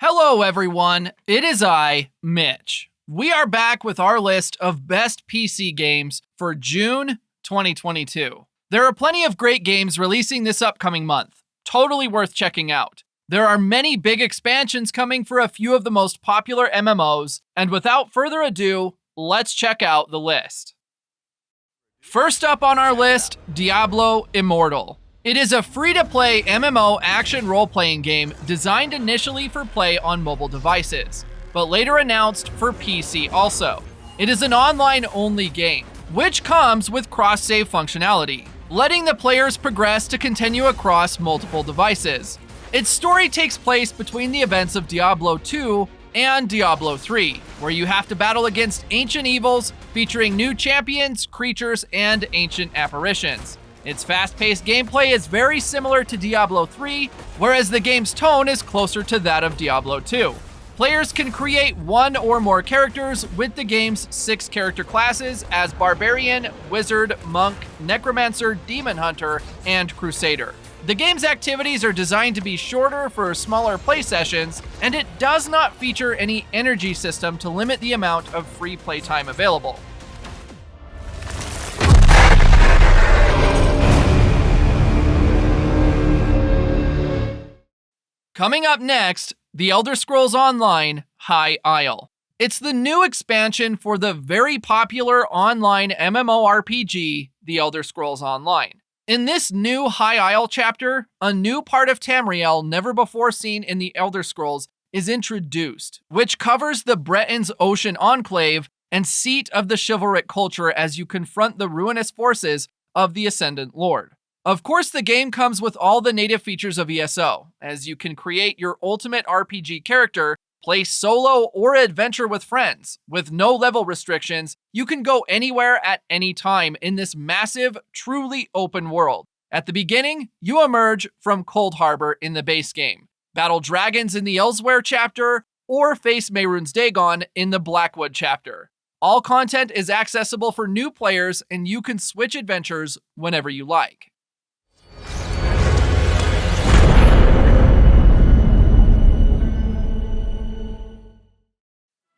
Hello everyone, it is I, Mitch. We are back with our list of best PC games for June 2022. There are plenty of great games releasing this upcoming month, totally worth checking out. There are many big expansions coming for a few of the most popular MMOs, and without further ado, let's check out the list. First up on our list, Diablo Immortal. It is a free-to-play MMO action role-playing game designed initially for play on mobile devices, but later announced for PC also. It is an online-only game, which comes with cross-save functionality, letting the players progress to continue across multiple devices. Its story takes place between the events of Diablo 2 and Diablo 3, where you have to battle against ancient evils, featuring new champions, creatures, and ancient apparitions. Its fast-paced gameplay is very similar to Diablo 3, whereas the game's tone is closer to that of Diablo 2. Players can create one or more characters with the game's 6 character classes as Barbarian, Wizard, Monk, Necromancer, Demon Hunter, and Crusader. The game's activities are designed to be shorter for smaller play sessions, and it does not feature any energy system to limit the amount of free playtime available. Coming up next, The Elder Scrolls Online High Isle. It's the new expansion for the very popular online MMORPG, The Elder Scrolls Online. In this new High Isle chapter, a new part of Tamriel never before seen in The Elder Scrolls is introduced, which covers the Breton's Ocean Enclave and seat of the chivalric culture as you confront the ruinous forces of the Ascendant Lord. Of course, the game comes with all the native features of ESO, as you can create your ultimate RPG character, play solo or adventure with friends. With no level restrictions, you can go anywhere at any time in this massive, truly open world. At the beginning, you emerge from Cold Harbor in the base game, battle dragons in the Elsewhere chapter, or face Mehrunes Dagon in the Blackwood chapter. All content is accessible for new players, and you can switch adventures whenever you like.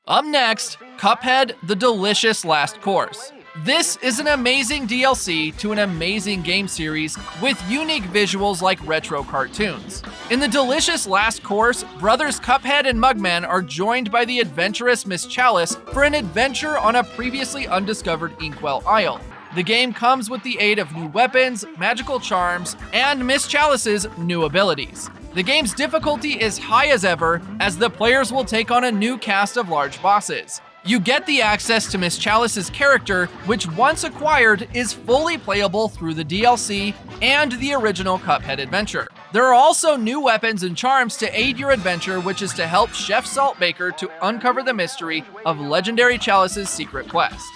Up next, CUPHEAD, The Delicious Last Course. This is an amazing DLC to an amazing game series with unique visuals like retro cartoons. In The Delicious Last Course, brothers Cuphead and Mugman are joined by the adventurous Miss Chalice for an adventure on a previously undiscovered Inkwell Isle. The game comes with the aid of new weapons, magical charms, and Miss Chalice's new abilities. The game's difficulty is high as ever, as the players will take on a new cast of large bosses. You get the access to Miss Chalice's character, which once acquired is fully playable through the DLC and the original Cuphead adventure. There are also new weapons and charms to aid your adventure, which is to help Chef Saltbaker to uncover the mystery of legendary Chalice's secret quest.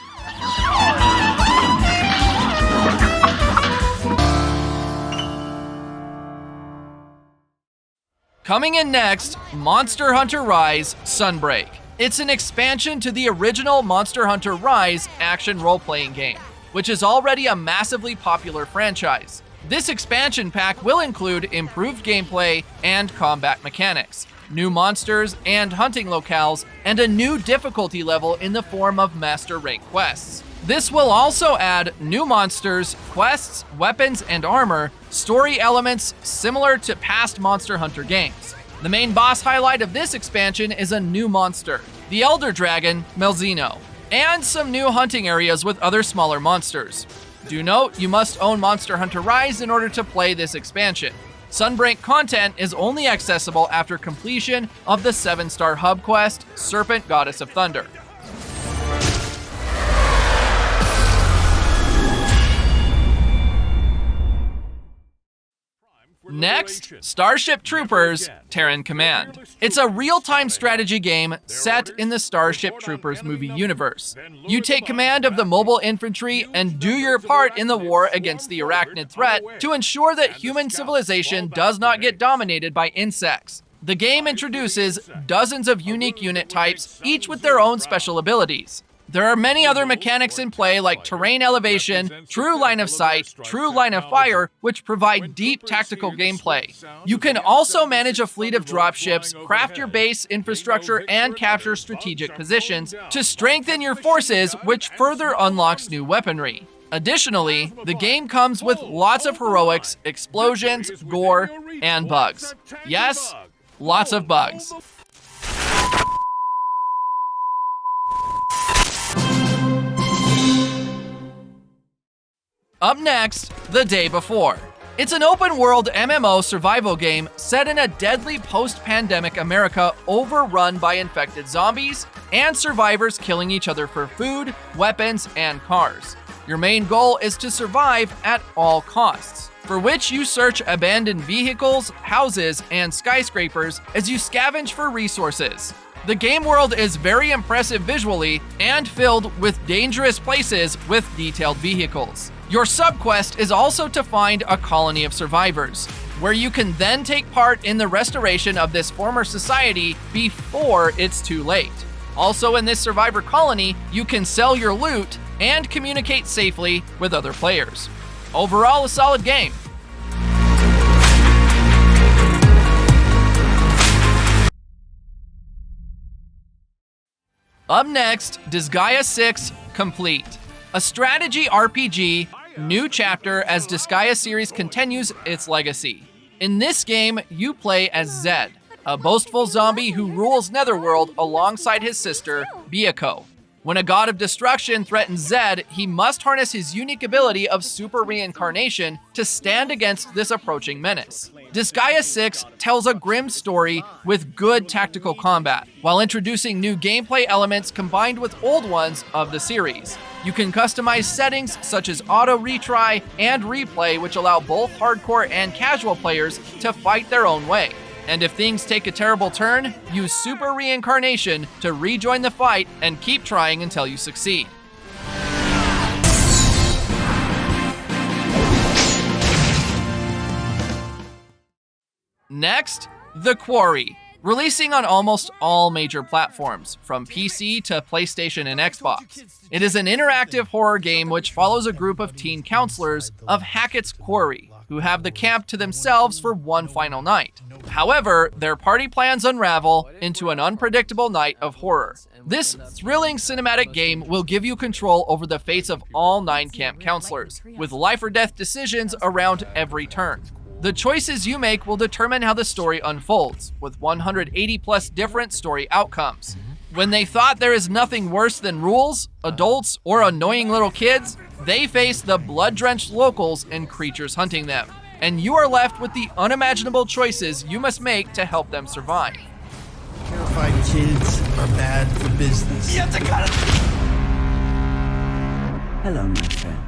Coming in next, Monster Hunter Rise Sunbreak. It's an expansion to the original Monster Hunter Rise action role-playing game, which is already a massively popular franchise. This expansion pack will include improved gameplay and combat mechanics, new monsters and hunting locales, and a new difficulty level in the form of master rank quests. This will also add new monsters, quests, weapons, and armor, story elements similar to past Monster Hunter games. The main boss highlight of this expansion is a new monster, the Elder Dragon, Melzino, and some new hunting areas with other smaller monsters. Do note, you must own Monster Hunter Rise in order to play this expansion. Sunbreak content is only accessible after completion of the 7-star hub quest, Serpent Goddess of Thunder. Next, Starship Troopers Terran Command. It's a real-time strategy game set in the Starship Troopers movie universe. You take command of the mobile infantry and do your part in the war against the arachnid threat to ensure that human civilization does not get dominated by insects. The game introduces dozens of unique unit types, each with their own special abilities. There are many other mechanics in play like terrain elevation, true line of sight, true line of fire, which provide deep tactical gameplay. You can also manage a fleet of dropships, craft your base infrastructure, and capture strategic positions to strengthen your forces, which further unlocks new weaponry. Additionally, the game comes with lots of heroics, explosions, gore, and bugs. Yes, lots of bugs. Up next, The Day Before. It's an open-world MMO survival game set in a deadly post-pandemic America overrun by infected zombies and survivors killing each other for food, weapons, and cars. Your main goal is to survive at all costs, for which you search abandoned vehicles, houses, and skyscrapers as you scavenge for resources. The game world is very impressive visually and filled with dangerous places with detailed vehicles. Your subquest is also to find a colony of survivors, where you can then take part in the restoration of this former society before it's too late. Also in this survivor colony, you can sell your loot and communicate safely with other players. Overall, a solid game. Up next, DISGAEA 6 Complete. A strategy RPG, new chapter as DISGAEA series continues its legacy. In this game, you play as Zed, a boastful zombie who rules Netherworld alongside his sister, Byakuo. When a god of destruction threatens Zed, he must harness his unique ability of super reincarnation to stand against this approaching menace. DISGAEA 6 tells a grim story with good tactical combat, while introducing new gameplay elements combined with old ones of the series. You can customize settings such as auto retry and replay, which allow both hardcore and casual players to fight their own way. And if things take a terrible turn, use super reincarnation to rejoin the fight and keep trying until you succeed. Next, The QUARRY. Releasing on almost all major platforms, from PC to PlayStation and Xbox. It is an interactive horror game which follows a group of teen counselors of Hackett's Quarry, who have the camp to themselves for one final night. However, their party plans unravel into an unpredictable night of horror. This thrilling cinematic game will give you control over the fates of all 9 camp counselors, with life or death decisions around every turn. The choices you make will determine how the story unfolds, with 180 plus different story outcomes. When they thought there is nothing worse than rules, adults, or annoying little kids, they face the blood-drenched locals and creatures hunting them. And you are left with the unimaginable choices you must make to help them survive. Terrified kids are bad for business. Hello, my friend.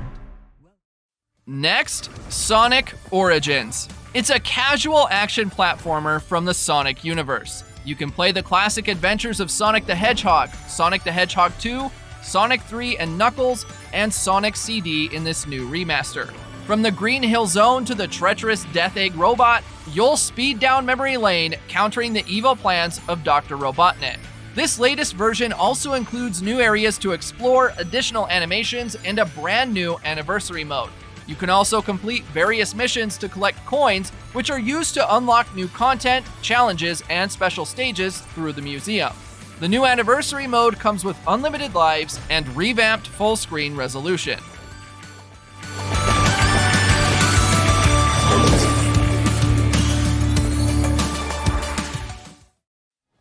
Next, Sonic Origins. It's a casual action platformer from the Sonic universe. You can play the classic adventures of Sonic the Hedgehog, Sonic the Hedgehog 2, Sonic 3 and Knuckles, and Sonic CD in this new remaster. From the Green Hill Zone to the treacherous Death Egg Robot, you'll speed down memory lane, countering the evil plans of Dr. Robotnik. This latest version also includes new areas to explore, additional animations, and a brand new anniversary mode. You can also complete various missions to collect coins, which are used to unlock new content, challenges, and special stages through the museum. The new anniversary mode comes with unlimited lives and revamped full-screen resolution.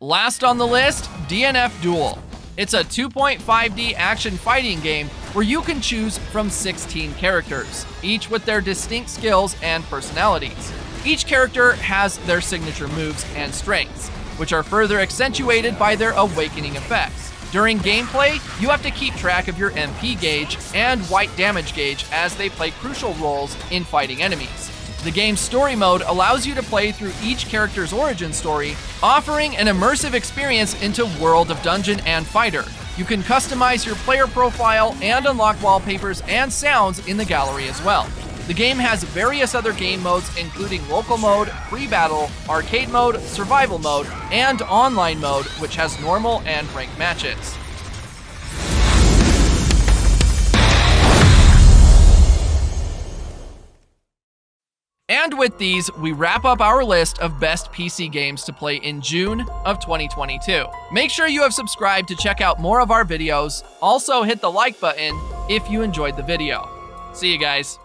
Last on the list, DNF Duel. It's a 2.5D action fighting game where you can choose from 16 characters, each with their distinct skills and personalities. Each character has their signature moves and strengths, which are further accentuated by their awakening effects. During gameplay, you have to keep track of your MP gauge and white damage gauge as they play crucial roles in fighting enemies. The game's story mode allows you to play through each character's origin story, offering an immersive experience into World of Dungeon and Fighter. You can customize your player profile and unlock wallpapers and sounds in the gallery as well. The game has various other game modes including local mode, free battle, arcade mode, survival mode, and online mode, which has normal and ranked matches. And with these, we wrap up our list of best PC games to play in June of 2022. Make sure you have subscribed to check out more of our videos. Also hit the like button if you enjoyed the video. See you guys.